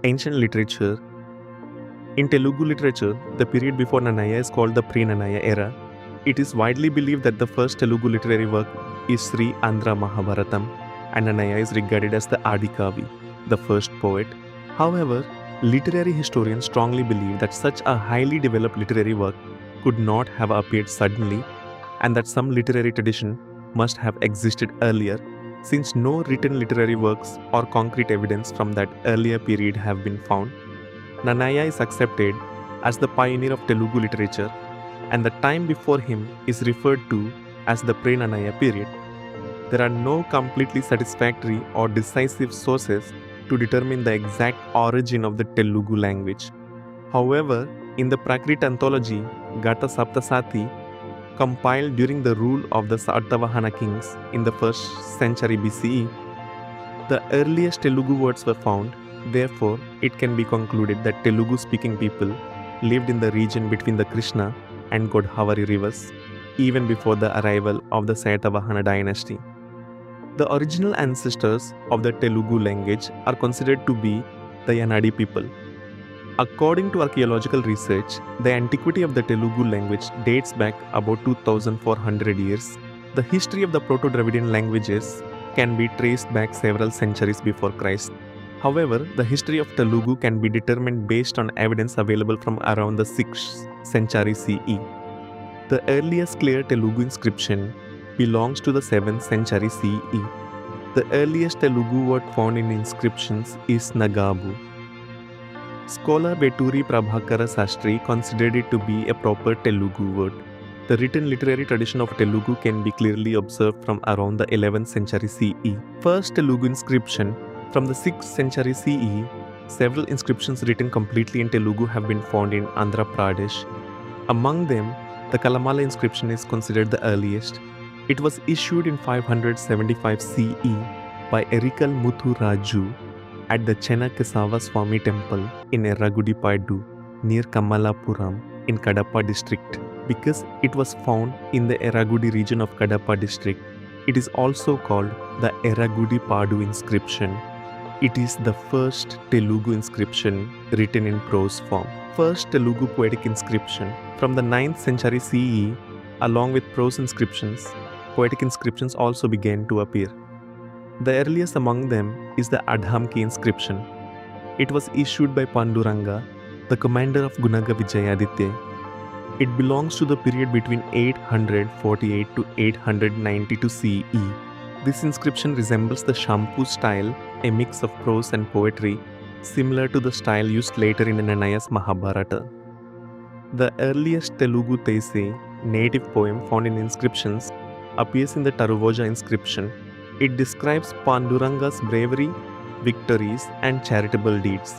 Ancient literature. In Telugu literature, the period before Nannaya is called the pre-Nannaya era. It is widely believed that the first Telugu literary work is Sri Andhra Mahabharatam, and Nannaya is regarded as the Adikavi, the first poet. However, literary historians strongly believe that such a highly developed literary work could not have appeared suddenly, and that some literary tradition must have existed earlier, since no written literary works or concrete evidence from that earlier period have been found. Nannaya is accepted as the pioneer of Telugu literature, and the time before him is referred to as the pre-Nannaya period. There are no completely satisfactory or decisive sources to determine the exact origin of the Telugu language. However, in the Prakrit anthology 𝗧𝗧 compiled during the rule of the Satavahana kings in the 1st century BCE, the earliest Telugu words were found. Therefore, it can be concluded that Telugu-speaking people lived in the region between the Krishna and Godavari rivers, even before the arrival of the Satavahana dynasty. The original ancestors of the Telugu language are considered to be the Yanadi people. According to archaeological research, the antiquity of the Telugu language dates back about 2400 years. The history of the Proto-Dravidian languages can be traced back several centuries before Christ. However, the history of Telugu can be determined based on evidence available from around the 6th century CE. The earliest clear Telugu inscription belongs to the 7th century CE. The earliest Telugu word found in inscriptions is Nagabu. Scholar Veturi Prabhakara Sastry considered it to be a proper Telugu word. The written literary tradition of Telugu can be clearly observed from around the 11th century CE. First Telugu inscription from the 6th century CE, several inscriptions written completely in Telugu have been found in Andhra Pradesh. Among them, the Kalamala inscription is considered the earliest. It was issued in 575 CE by 𝗧𝗦𝗔𝗧 at the Chennakesava Swami temple in 𝗧𝗦𝗧𝗧 near Kamalapuram in Kadapa district. Because it was found in the 𝗧𝗦𝗧 region of Kadapa district, it is also called the 𝗧𝗦𝗧𝗧 inscription. It is the first Telugu inscription written in prose form. First Telugu poetic inscription from the 9th century CE, along with prose inscriptions, poetic inscriptions also began to appear. The earliest among them is the Adhamki inscription. It was issued by Panduranga, the commander of Gunaga Vijayaditya. It belongs to the period between 848 to 892 CE. This inscription resembles the Shampu style, a mix of prose and poetry, similar to the style used later in Nannaya's Mahabharata. The earliest Telugu 𝗧𝗧, native poem found in inscriptions, appears in the Taruvozha inscription. It describes Panduranga's bravery, victories, and charitable deeds.